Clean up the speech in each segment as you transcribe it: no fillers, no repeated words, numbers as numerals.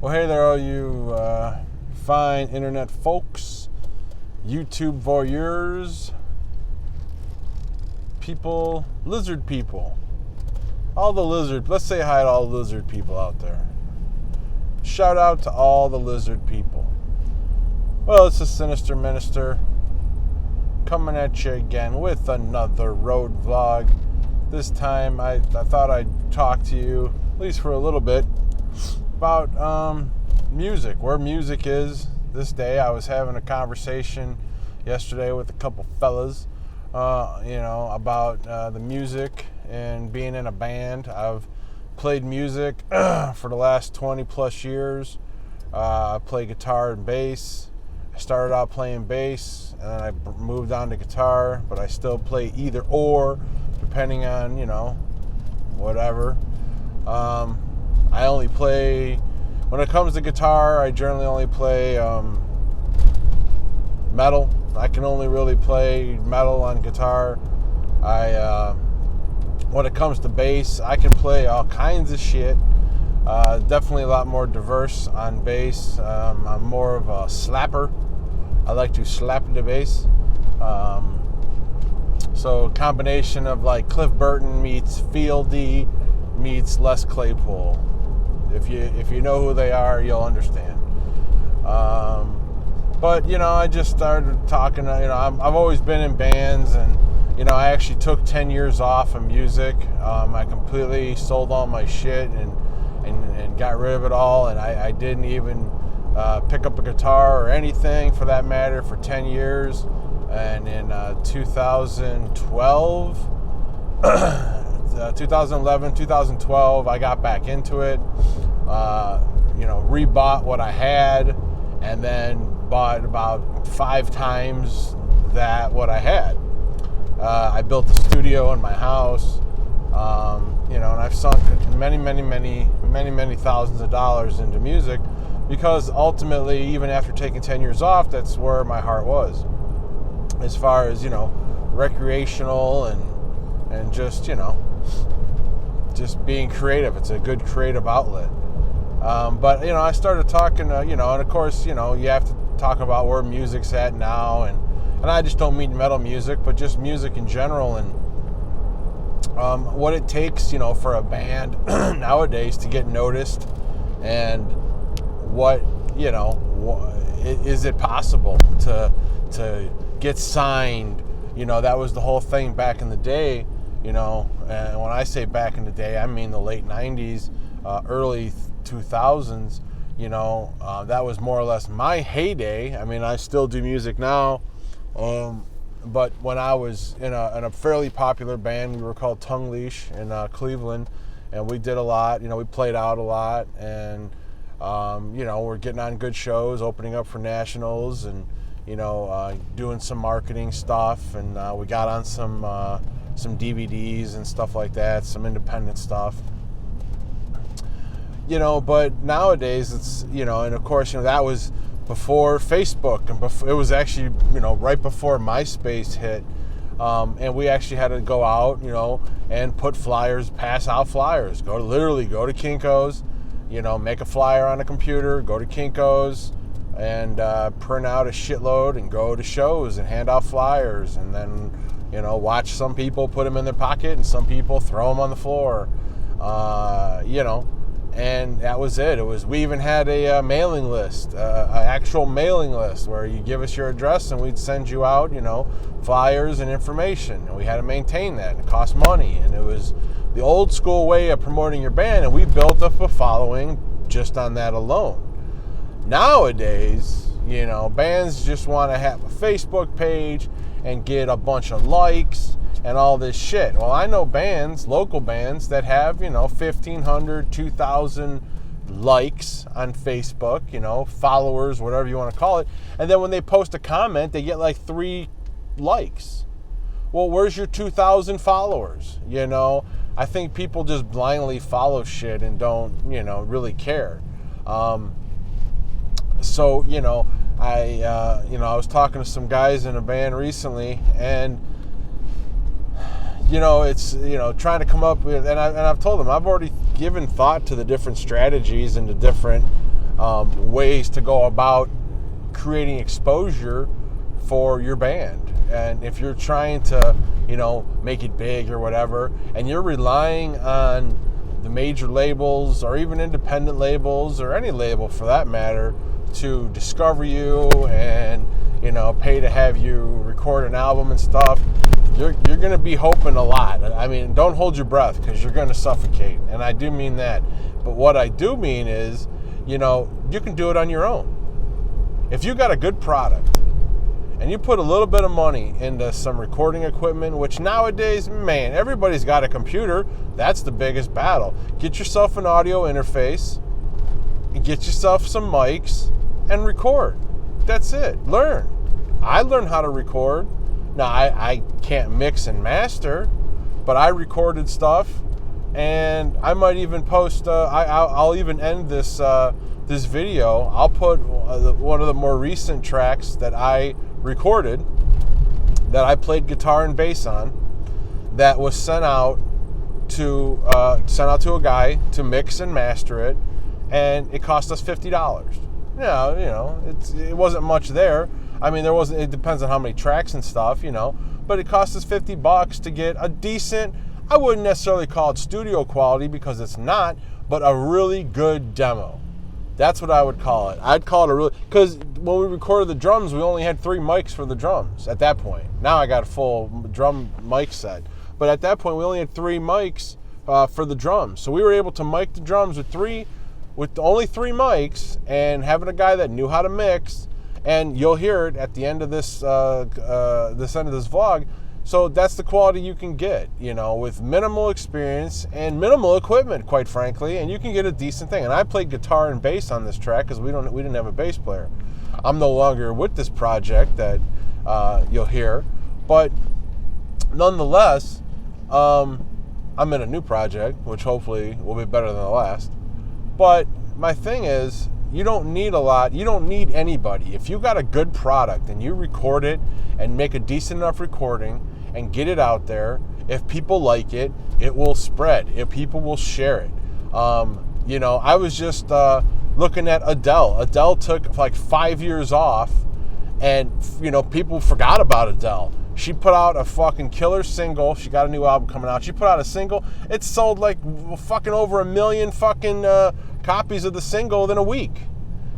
Well, hey there, all you fine internet folks, YouTube voyeurs, people, lizard people. Let's say hi to all the lizard people out there. Shout out to all the lizard people. Well, it's a Sinister Minister coming at you again with another road vlog. This time I thought I'd talk to you, at least for a little bit, about music, where music is this day. I was having a conversation yesterday with a couple fellas, about the music and being in a band. I've played music for the last 20 plus years. I play guitar and bass. I started out playing bass and then I moved on to guitar, but I still play either or, depending on, whatever. I only play, when it comes to guitar, I generally only play metal. I can only really play metal on guitar. When it comes to bass, I can play all kinds of shit. Definitely a lot more diverse on bass. I'm more of a slapper. I like to slap the bass. So a combination of like Cliff Burton meets Fieldy meets Les Claypool. If you know who they are, you'll understand. But I just started talking. I've always been in bands, and I actually took 10 years off of music. I completely sold all my shit and got rid of it all, and I didn't even pick up a guitar or anything for that matter for 10 years. And in 2012. 2011, 2012, I got back into it, rebought what I had, and then bought about 5 times what I had. I built a studio in my house, and I've sunk many thousands of dollars into music, because ultimately, even after taking 10 years off, that's where my heart was, as far as, recreational and just being creative. It's a good creative outlet. But I started talking, and of course, you have to talk about where music's at now, and I just don't mean metal music, but just music in general, and what it takes, for a band nowadays to get noticed, and what is it possible to get signed? That was the whole thing back in the day. And when I say back in the day, I mean the late 90s, early 2000s. That was more or less my heyday. I mean, I still do music now, but when I was in a fairly popular band, we were called Tongue Leash in Cleveland, and we did a lot. We played out a lot, and we're getting on good shows, opening up for nationals, and doing some marketing stuff, and we got on some DVDs and stuff like that, some independent stuff. But nowadays it's, and of course, that was before Facebook, and it was actually, right before MySpace hit. And we actually had to go out, and put flyers, pass out flyers, go to Kinko's, make a flyer on a computer, go to Kinko's, and print out a shitload and go to shows and hand out flyers, and then watch some people put them in their pocket and some people throw them on the floor, and that was it. We even had a mailing list, an actual mailing list, where you give us your address and we'd send you out, flyers and information, and we had to maintain that, and it cost money, and it was the old school way of promoting your band, and we built up a following just on that alone. Nowadays, bands just want to have a Facebook page and get a bunch of likes and all this shit. Well, I know bands, local bands, that have, 1,500, 2,000 likes on Facebook, followers, whatever you want to call it. And then when they post a comment, they get like 3 likes. Well, where's your 2,000 followers? I think people just blindly follow shit and don't, really care. So, I was talking to some guys in a band recently, and it's trying to come up with, and I've told them I've already given thought to the different strategies and the different ways to go about creating exposure for your band. And if you're trying to, make it big or whatever, and you're relying on the major labels or even independent labels or any label for that matter to discover you and, pay to have you record an album and stuff, you're going to be hoping a lot. I mean, don't hold your breath because you're going to suffocate. And I do mean that. But what I do mean is, you can do it on your own. If you got a good product and you put a little bit of money into some recording equipment, which nowadays, man, everybody's got a computer. That's the biggest battle. Get yourself an audio interface and get yourself some mics and record. That's it. Learn. I learned how to record. Now, I can't mix and master, but I recorded stuff, and I might even post, I'll even end this this video. I'll put one of the more recent tracks that I recorded, that I played guitar and bass on, that was sent out to a guy to mix and master it, and it cost us $50. It wasn't much there. I mean, it depends on how many tracks and stuff, but it cost us $50 to get a decent, I wouldn't necessarily call it studio quality because it's not, but a really good demo. That's what I would call it. I'd call it because when we recorded the drums, we only had 3 mics for the drums at that point. Now I got a full drum mic set. But at that point, we only had 3 mics for the drums. So we were able to mic the drums with only 3 mics, and having a guy that knew how to mix. And you'll hear it at the end of this vlog. So that's the quality you can get, with minimal experience and minimal equipment, quite frankly, and you can get a decent thing. And I played guitar and bass on this track because we didn't have a bass player. I'm no longer with this project that you'll hear, but nonetheless, I'm in a new project, which hopefully will be better than the last. But my thing is, you don't need a lot. You don't need anybody. If you got a good product and you record it and make a decent enough recording and get it out there, if people like it, it will spread. If people will share it. I was just looking at Adele. Adele took like 5 years off, and people forgot about Adele. She put out a fucking killer single. She got a new album coming out. She put out a single. It sold like fucking over 1 million fucking copies of the single within a week.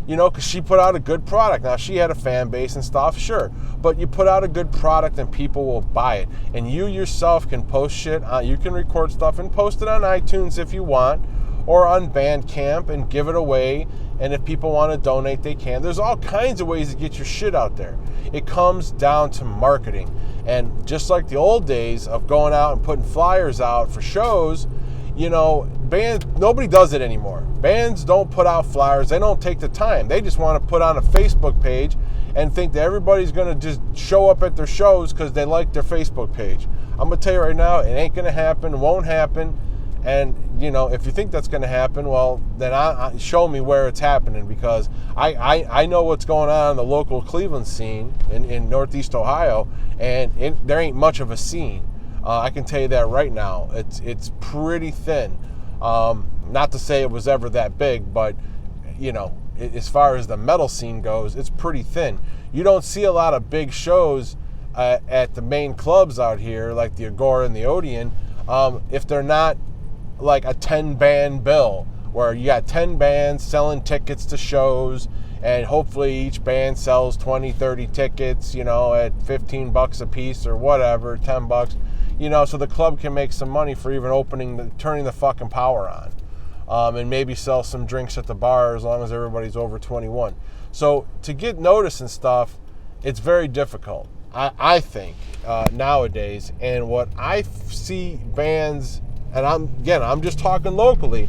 Because she put out a good product. Now, she had a fan base and stuff, sure. But you put out a good product and people will buy it. And you yourself can post shit. You can record stuff and post it on iTunes if you want, or on Bandcamp and give it away. And if people want to donate, they can. There's all kinds of ways to get your shit out there. It comes down to marketing. And just like the old days of going out and putting flyers out for shows, bands, nobody does it anymore. Bands don't put out flyers. They don't take the time. They just want to put on a Facebook page and think that everybody's going to just show up at their shows because they like their Facebook page. I'm going to tell you right now, it ain't going to happen. It won't happen. And, if you think that's going to happen, well, then show me where it's happening, because I know what's going on in the local Cleveland scene in Northeast Ohio, and there ain't much of a scene. I can tell you that right now. It's pretty thin. Not to say it was ever that big, but, as far as the metal scene goes, it's pretty thin. You don't see a lot of big shows at the main clubs out here, like the Agora and the Odeon, if they're not like a 10-band bill, where you got 10 bands selling tickets to shows, and hopefully each band sells 20, 30 tickets, at $15 a piece or whatever, $10. So the club can make some money for even turning the fucking power on, and maybe sell some drinks at the bar as long as everybody's over 21. So to get noticed and stuff, it's very difficult, I think, nowadays. And what I see bands, and I'm just talking locally,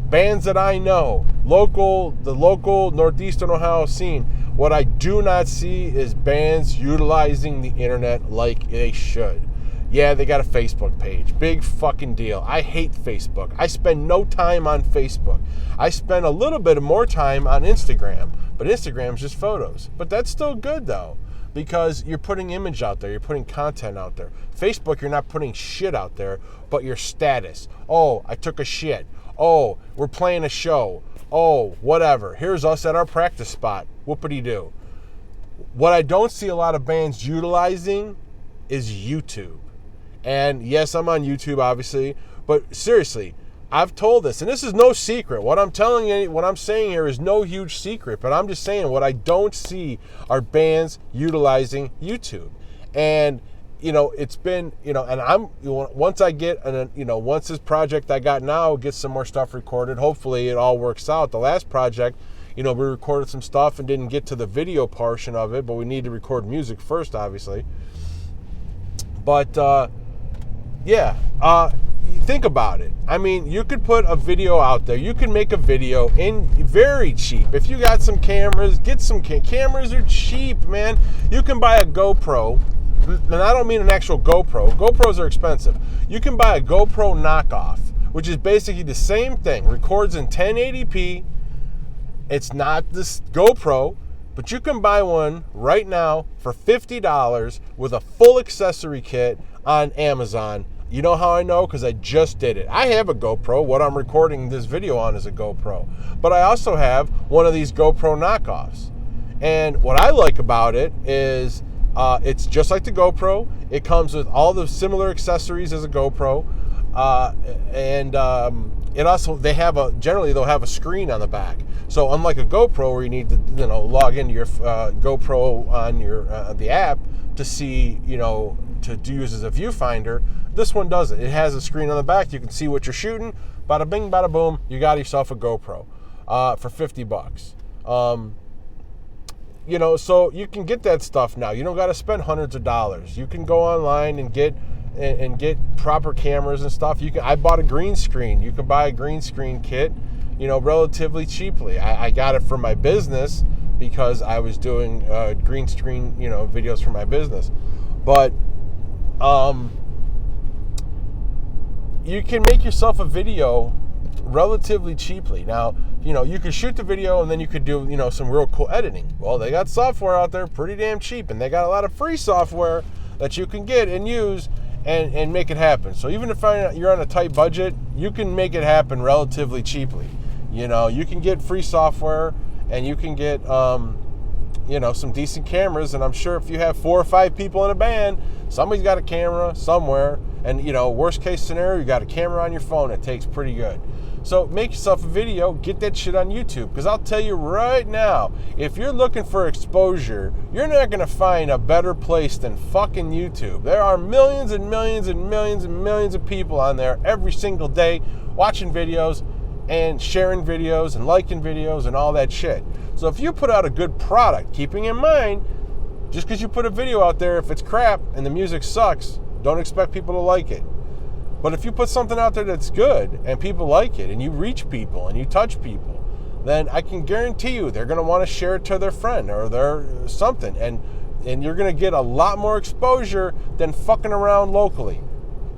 bands that I know, the local Northeastern Ohio scene, what I do not see is bands utilizing the internet like they should. Yeah, they got a Facebook page. Big fucking deal. I hate Facebook. I spend no time on Facebook. I spend a little bit more time on Instagram, but Instagram's just photos. But that's still good, though, because you're putting image out there. You're putting content out there. Facebook, you're not putting shit out there, but your status. Oh, I took a shit. Oh, we're playing a show. oh, whatever, here's us at our practice spot, whoopity-doo. What I don't see a lot of bands utilizing is YouTube. And yes, I'm on YouTube, obviously, but seriously, I've told this, and this is no secret. What I'm telling you, what I'm saying here is no huge secret, but I'm just saying what I don't see are bands utilizing YouTube. And, it's been, and once I get, once this project I got now gets some more stuff recorded, hopefully it all works out. The last project, we recorded some stuff and didn't get to the video portion of it, but we need to record music first, obviously. But, think about it. I mean, you could put a video out there. You can make a video in very cheap. If you got some cameras, get some cameras are cheap, man. You can buy a GoPro, and I don't mean an actual GoPro. GoPros are expensive. You can buy a GoPro knockoff, which is basically the same thing. Records in 1080p. It's not this GoPro, but you can buy one right now for $50 with a full accessory kit on Amazon. You know how I know? Because I just did it. I have a GoPro. What I'm recording this video on is a GoPro. But I also have one of these GoPro knockoffs. And what I like about it is it's just like the GoPro. It comes with all the similar accessories as a GoPro. It also, generally they'll have a screen on the back. So unlike a GoPro where you need to, log into your GoPro on your the app to see, to use as a viewfinder, this one doesn't. It has a screen on the back. You can see what you're shooting. Bada bing, bada boom. You got yourself a GoPro for $50. So you can get that stuff now. You don't got to spend hundreds of dollars. You can go online and get proper cameras and stuff. I bought a green screen. You can buy a green screen kit, relatively cheaply. I got it for my business because I was doing green screen, videos for my business. But you can make yourself a video relatively cheaply. Now, you could shoot the video and then you could do, some real cool editing. Well, they got software out there pretty damn cheap, and they got a lot of free software that you can get and use and make it happen. So even if you're on a tight budget, you can make it happen relatively cheaply. You can get free software and you can get, some decent cameras. And I'm sure if you have 4 or 5 people in a band, somebody's got a camera somewhere. And, worst case scenario, you got a camera on your phone. It takes pretty good. So make yourself a video, get that shit on YouTube. Because I'll tell you right now, if you're looking for exposure, you're not going to find a better place than fucking YouTube. There are millions and millions and millions and millions of people on there every single day watching videos and sharing videos and liking videos and all that shit. So if you put out a good product, keeping in mind, just because you put a video out there, if it's crap and the music sucks, don't expect people to like it. But if you put something out there that's good and people like it and you reach people and you touch people, then I can guarantee you they're going to want to share it to their friend or their something. And you're going to get a lot more exposure than fucking around locally.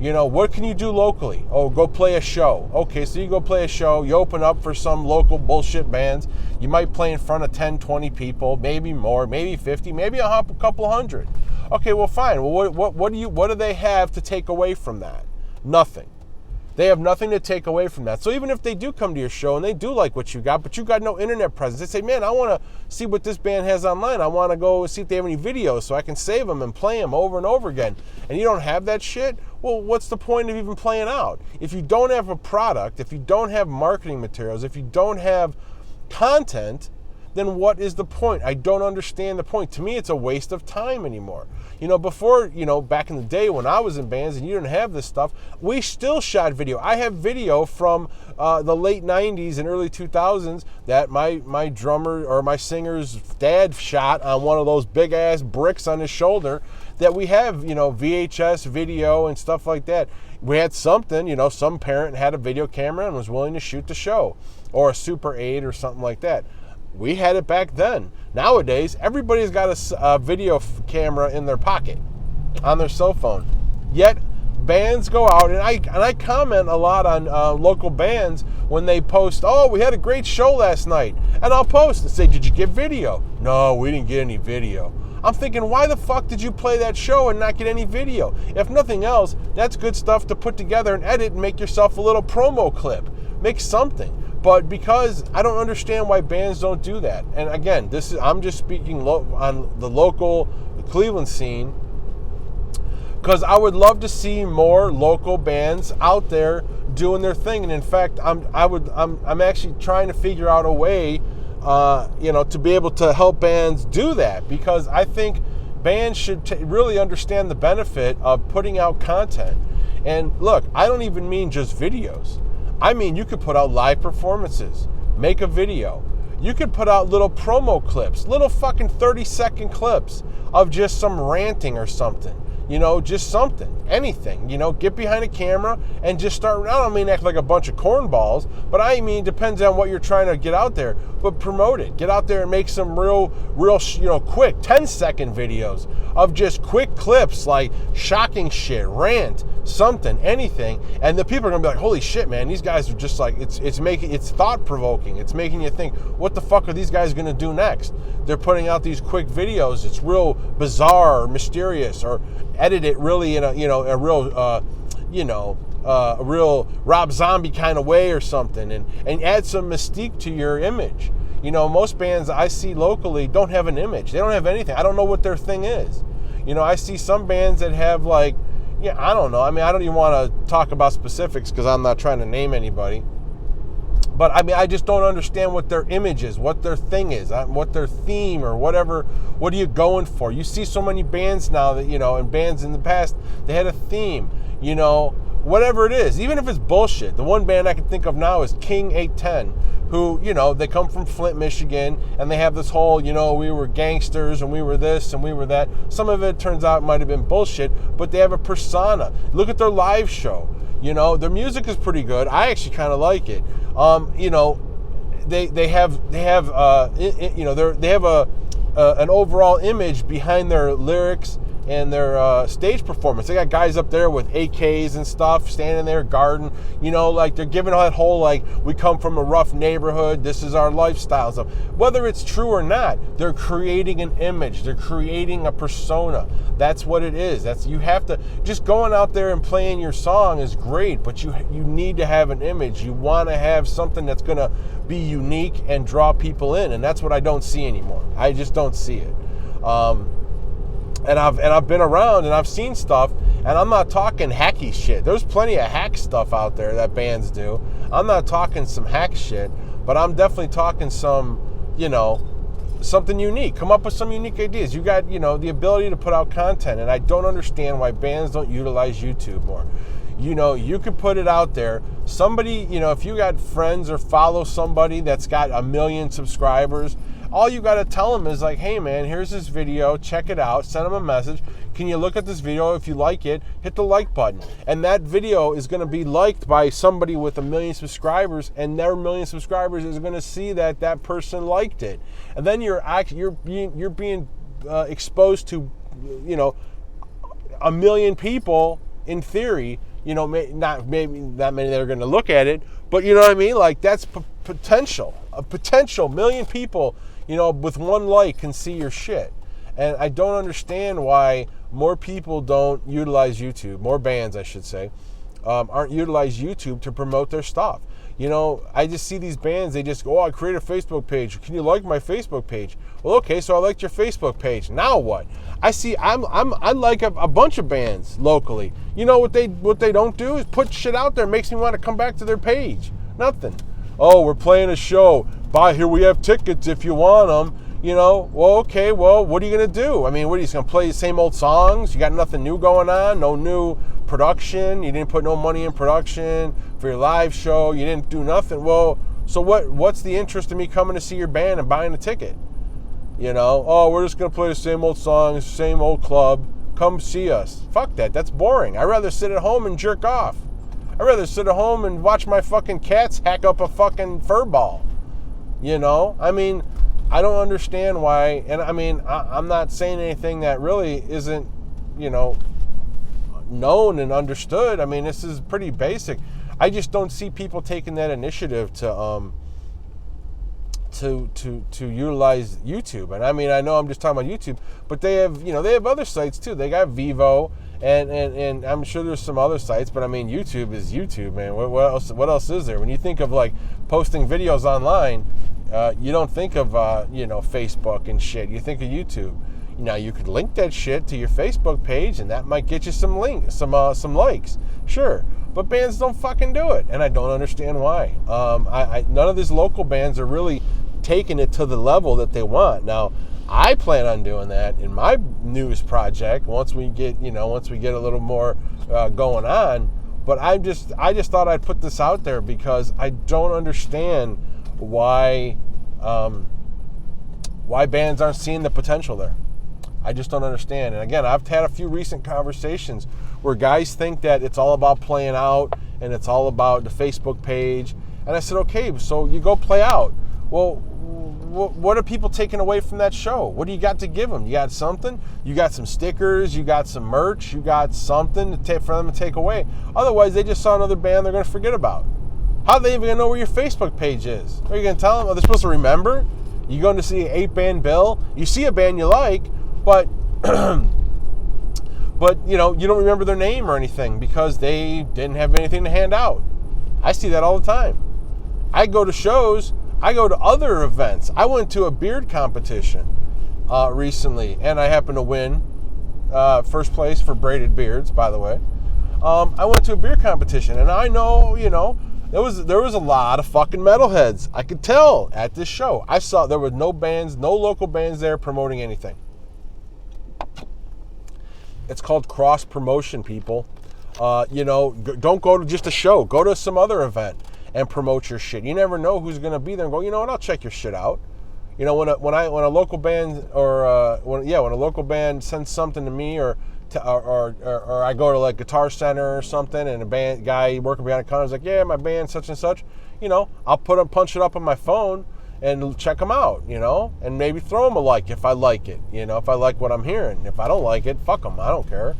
What can you do locally? Oh, go play a show. Okay, so you go play a show. You open up for some local bullshit bands. You might play in front of 10, 20 people, maybe more, maybe 50, maybe a couple hundred. Okay, well, fine. Well, what do they have to take away from that? Nothing. They have nothing to take away from that. So even if they do come to your show and they do like what you got, but you got no internet presence, they say, man, I want to see what this band has online. I want to go see if they have any videos so I can save them and play them over and over again. And you don't have that shit? Well, what's the point of even playing out? If you don't have a product, if you don't have marketing materials, if you don't have content, then what is the point? I don't understand the point. To me, it's a waste of time anymore. Before, back in the day when I was in bands and you didn't have this stuff, we still shot video. I have video from the late 90s and early 2000s that my drummer or my singer's dad shot on one of those big ass bricks on his shoulder that we have, VHS video and stuff like that. We had something, some parent had a video camera and was willing to shoot the show, or a Super 8 or something like that. We had it back then. Nowadays, everybody's got a video camera in their pocket on their cell phone. Yet, bands go out, and I comment a lot on local bands when they post, oh, we had a great show last night. And I'll post and say, did you get video? No, we didn't get any video. I'm thinking, why the fuck did you play that show and not get any video? If nothing else, that's good stuff to put together and edit and make yourself a little promo clip. Make something. But because I don't understand why bands don't do that. And again, I'm just speaking on the local Cleveland scene, because I would love to see more local bands out there doing their thing. And in fact, I'm actually trying to figure out a way, to be able to help bands do that, because I think bands should really understand the benefit of putting out content. And look, I don't even mean just videos. I mean, you could put out live performances, make a video. You could put out little promo clips, little fucking 30-second clips of just some ranting or something. Just something, anything, get behind a camera and just start. I don't mean act like a bunch of cornballs, but I mean, depends on what you're trying to get out there, but promote it. Get out there and make some real, quick 10-second videos of just quick clips, like shocking shit, rant, something, anything. And the people are going to be like, holy shit, man, these guys are just like, it's thought-provoking. It's making you think, what the fuck are these guys going to do next? They're putting out these quick videos. It's real bizarre or mysterious, or edit it really in a real Rob Zombie kind of way or something, and add some mystique to your image. Most bands I see locally don't have an image. They don't have anything. I don't know what their thing is. I see some bands that have I don't know. I mean, I don't even want to talk about specifics because I'm not trying to name anybody. But I mean, I just don't understand what their image is, what their thing is, what their theme or whatever. What are you going for? You see so many bands now that, and bands in the past, they had a theme, whatever it is, even if it's bullshit. The one band I can think of now is King 810, who, they come from Flint, Michigan, and they have this whole, we were gangsters and we were this and we were that. Some of it turns out might have been bullshit, but they have a persona. Look at their live show. Their music is pretty good. I actually kind of like it. They have an overall image behind their lyrics and their stage performance. They got guys up there with AKs and stuff, standing there guarding, they're giving that whole, we come from a rough neighborhood, this is our lifestyle stuff. Whether it's true or not, they're creating an image, they're creating a persona. That's what it is. You have to, just going out there and playing your song is great, but you need to have an image. You want to have something that's going to be unique and draw people in, and that's what I don't see anymore. I just don't see it. And I've been around and I've seen stuff, and I'm not talking hacky shit. There's plenty of hack stuff out there that bands do. I'm not talking some hack shit, but I'm definitely talking some, something unique. Come up with some unique ideas. You got, the ability to put out content, and I don't understand why bands don't utilize YouTube more. You can put it out there. Somebody, if you got friends or follow somebody that's got 1 million subscribers, all you got to tell them is like, hey man, here's this video, check it out, send them a message. Can you look at this video? If you like it, hit the like button. And that video is going to be liked by somebody with 1 million subscribers, and their 1 million subscribers is going to see that person liked it. And then you're being exposed to, 1 million people in theory. Not maybe that many that are going to look at it, but you know what I mean? Like, that's potential. A potential 1 million people, with one like can see your shit. And I don't understand why more people don't utilize YouTube, more bands I should say, aren't utilize YouTube to promote their stuff. I just see these bands, they just go, I create a Facebook page. Can you like my Facebook page? Well, okay, so I liked your Facebook page. Now what? I like a bunch of bands locally. What they don't do is put shit out there. Makes me want to come back to their page. Nothing. Oh, we're playing a show. Here we have tickets if you want them. Well, okay, well, what are you going to do? I mean, what are you just going to play the same old songs? You got nothing new going on? No new production? You didn't put no money in production for your live show? You didn't do nothing? Well, so what's the interest in me coming to see your band and buying a ticket? Oh, we're just going to play the same old songs, same old club. Come see us. Fuck that. That's boring. I'd rather sit at home and jerk off. I'd rather sit at home and watch my fucking cats hack up a fucking fur ball. I mean, I don't understand why, and I mean, I'm not saying anything that really isn't, known and understood. I mean, this is pretty basic. I just don't see people taking that initiative to utilize YouTube. And I mean, I know I'm just talking about YouTube, but they have other sites too. They got Vivo And I'm sure there's some other sites, but I mean, YouTube is YouTube, man. What else is there? When you think of like posting videos online, you don't think of Facebook and shit. You think of YouTube. Now you could link that shit to your Facebook page, and that might get you some likes, sure. But bands don't fucking do it, and I don't understand why. None of these local bands are really taking it to the level that they want. Now, I plan on doing that in my newest project once we get a little more going on. But I just thought I'd put this out there because I don't understand why bands aren't seeing the potential there. I just don't understand. And again, I've had a few recent conversations where guys think that it's all about playing out and it's all about the Facebook page. And I said, okay, so you go play out. Well, what are people taking away from that show? What do you got to give them? You got something? You got some stickers? You got some merch? You got something for them to take away? Otherwise, they just saw another band they're going to forget about. How are they even going to know where your Facebook page is? Are you going to tell them? Are they supposed to remember? You going to see an 8-band bill? You see a band you like, but you don't remember their name or anything because they didn't have anything to hand out. I see that all the time. I go to shows. I go to other events. I went to a beard competition recently, and I happened to win first place for braided beards, by the way. I went to a beard competition, and I know, there was a lot of fucking metalheads. I could tell at this show. I saw there were no local bands there promoting anything. It's called cross promotion, people. Don't go to just a show. Go to some other event and promote your shit. You never know who's going to be there and go, you know what, I'll check your shit out. When a local band when a local band sends something to me or I go to like Guitar Center or something and a band guy working behind the counter is like, yeah, my band such and such, I'll punch it up on my phone and check them out, and maybe throw them a like if I like it, if I like what I'm hearing. If I don't like it, fuck them, I don't care.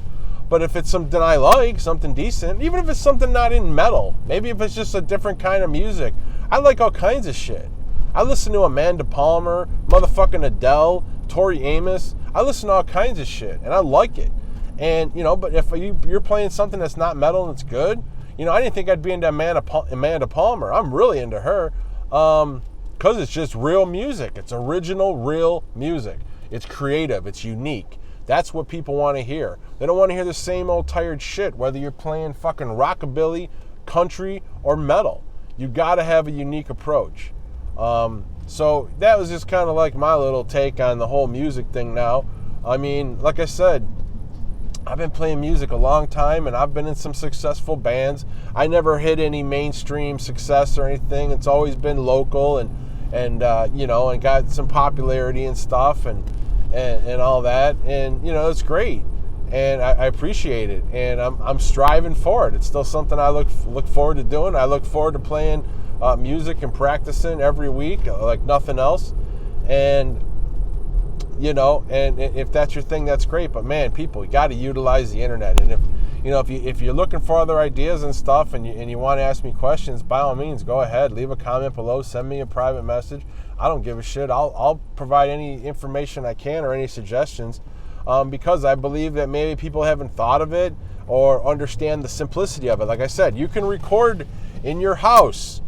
But if it's something I like, something decent, even if it's something not in metal, maybe if it's just a different kind of music, I like all kinds of shit. I listen to Amanda Palmer, motherfucking Adele, Tori Amos. I listen to all kinds of shit, and I like it. And, but if you're playing something that's not metal and it's good, I didn't think I'd be into Amanda Palmer. I'm really into her because it's just real music. It's original, real music. It's creative. It's unique. That's what people want to hear. They don't want to hear the same old tired shit, whether you're playing fucking rockabilly, country, or metal. You got to have a unique approach. So that was just kind of like my little take on the whole music thing now. I mean, like I said, I've been playing music a long time, and I've been in some successful bands. I never hit any mainstream success or anything. It's always been local and got some popularity and stuff and all that, and it's great, and I appreciate it, and I'm striving for it. It's still something I look forward to doing. I look forward to playing music and practicing every week like nothing else, and and if that's your thing, that's great. But man, people, you got to utilize the internet, and if you're looking for other ideas and stuff, and you want to ask me questions, by all means, go ahead, leave a comment below, send me a private message. I don't give a shit. I'll provide any information I can or any suggestions because I believe that maybe people haven't thought of it or understand the simplicity of it. Like I said, you can record in your house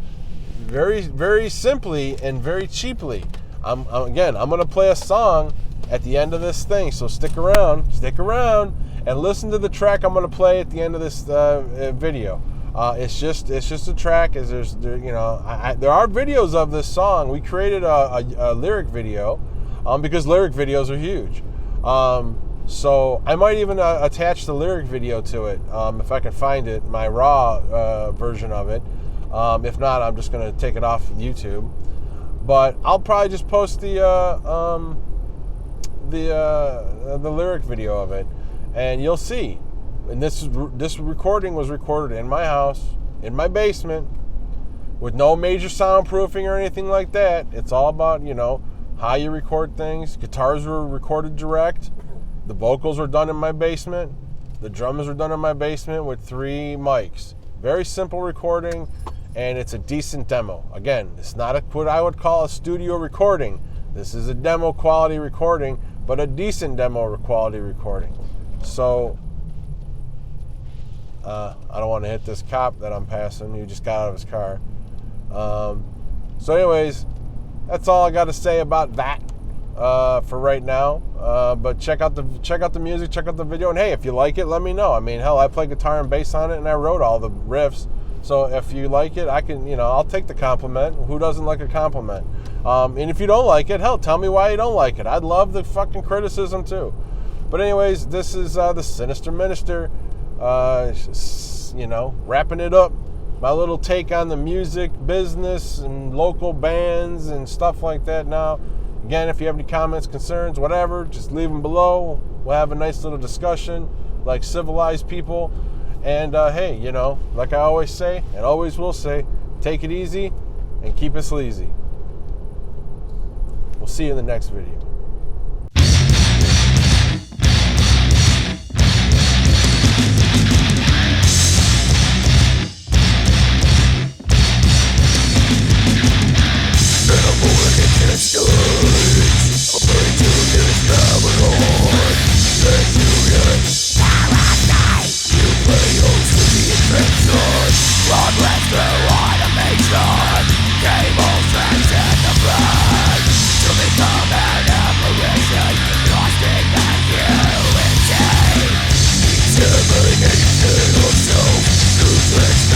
very, very simply and very cheaply. I'm going to play a song at the end of this thing, so stick around and listen to the track I'm going to play at the end of this video. It's just a track. There are videos of this song. We created a lyric video because lyric videos are huge. So I might even attach the lyric video to it if I can find it, my raw version of it. If not, I'm just going to take it off YouTube. But I'll probably just post the lyric video of it, and you'll see. And this recording was recorded in my house, in my basement, with no major soundproofing or anything like that. It's all about, how you record things. Guitars were recorded direct. The vocals were done in my basement. The drums were done in my basement with 3 mics. Very simple recording, and it's a decent demo. Again, it's not what I would call a studio recording. This is a demo quality recording, but a decent demo quality recording. So I don't want to hit this cop that I'm passing. He just got out of his car. So anyways, that's all I got to say about that for right now. But check out the music, check out the video, and hey, if you like it, let me know. I mean, hell, I play guitar and bass on it, and I wrote all the riffs. So if you like it, I can, I'll take the compliment. Who doesn't like a compliment? And if you don't like it, hell, tell me why you don't like it. I'd love the fucking criticism too. But anyways, this is the Sinister Minister. Wrapping it up. My little take on the music business and local bands and stuff like that now. Again, if you have any comments, concerns, whatever, just leave them below. We'll have a nice little discussion like civilized people. And hey, like I always say and always will say, take it easy and keep it sleazy. We'll see you in the next video. Termination of self-defense.